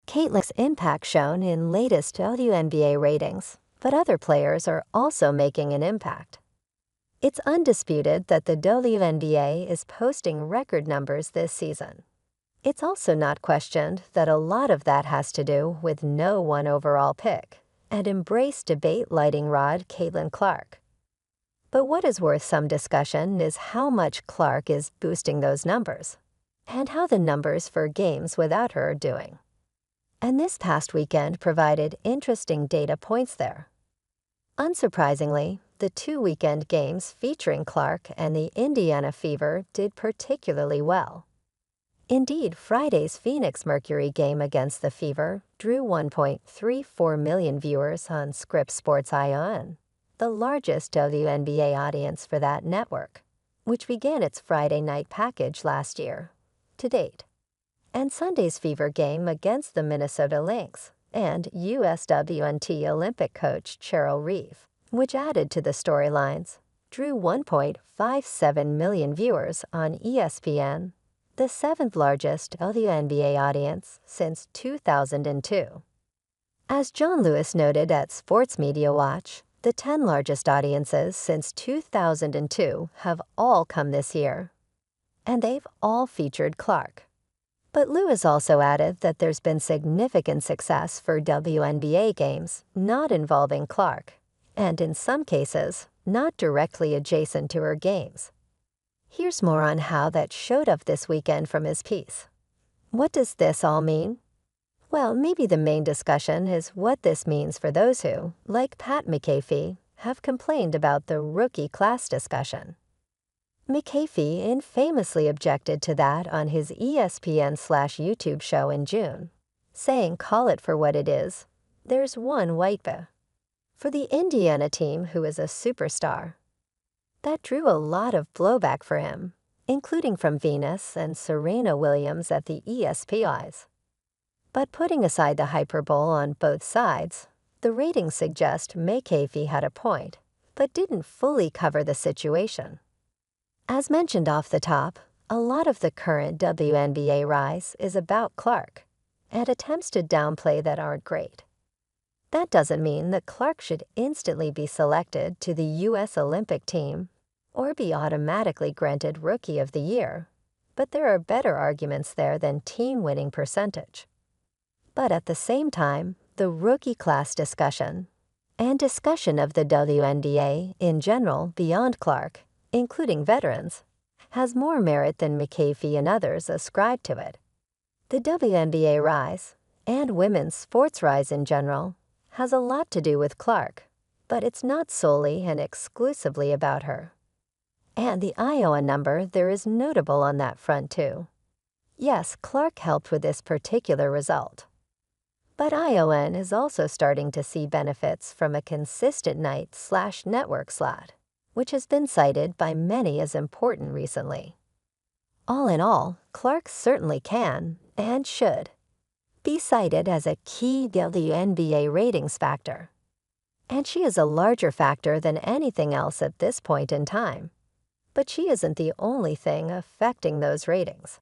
Caitlin's impact shown in latest WNBA ratings, but other players are also making an impact. It's undisputed that the WNBA is posting record numbers this season. It's also not questioned that a lot of that has to do with no one overall pick and embrace debate lightning rod Clark. But what is worth some discussion is how much Clark is boosting those numbers, and how the numbers for games without her are doing. And this past weekend provided interesting data points there. Unsurprisingly, the 2 weekend games featuring Clark and the Indiana Fever did particularly well. Indeed, Friday's Phoenix Mercury game against the Fever drew 1.34 million viewers on Scripps Sports ION, the largest WNBA audience for that network, which began its Friday night package last year, to date. And Sunday's Fever game against the Minnesota Lynx and USWNT Olympic coach Cheryl Reeve, which added to the storylines, drew 1.57 million viewers on ESPN, the 7th largest WNBA audience since 2002. As John Lewis noted at Sports Media Watch, the 10 largest audiences since 2002 have all come this year, and they've all featured Clark. But Lewis also added that there's been significant success for WNBA games not involving Clark, and in some cases, not directly adjacent to her games. Here's more on how that showed up this weekend from his piece. What does this all mean? Well, maybe the main discussion is what this means for those who, like Pat McAfee, have complained about the rookie class discussion. McAfee infamously objected to that on his ESPN/YouTube show in June, saying, "Call it for what it is. There's one white boy for the Indiana team who is a superstar." That drew a lot of blowback for him, including from Venus and Serena Williams at the ESPYs. But putting aside the hyperbole on both sides, the ratings suggest McAfee had a point, but didn't fully cover the situation. As mentioned off the top, a lot of the current WNBA rise is about Clark, and attempts to downplay that aren't great. That doesn't mean that Clark should instantly be selected to the U.S. Olympic team or be automatically granted Rookie of the Year, but there are better arguments there than team winning percentage. But at the same time, the rookie class discussion, and discussion of the WNBA in general beyond Clark, including veterans, has more merit than McAfee and others ascribe to it. The WNBA rise, and women's sports rise in general, has a lot to do with Clark, but it's not solely and exclusively about her. And the Iowa number there is notable on that front too. Yes, Clark helped with this particular result. But ION is also starting to see benefits from a consistent night/network slot, which has been cited by many as important recently. All in all, Clark certainly can, and should, be cited as a key WNBA ratings factor. And she is a larger factor than anything else at this point in time. But she isn't the only thing affecting those ratings.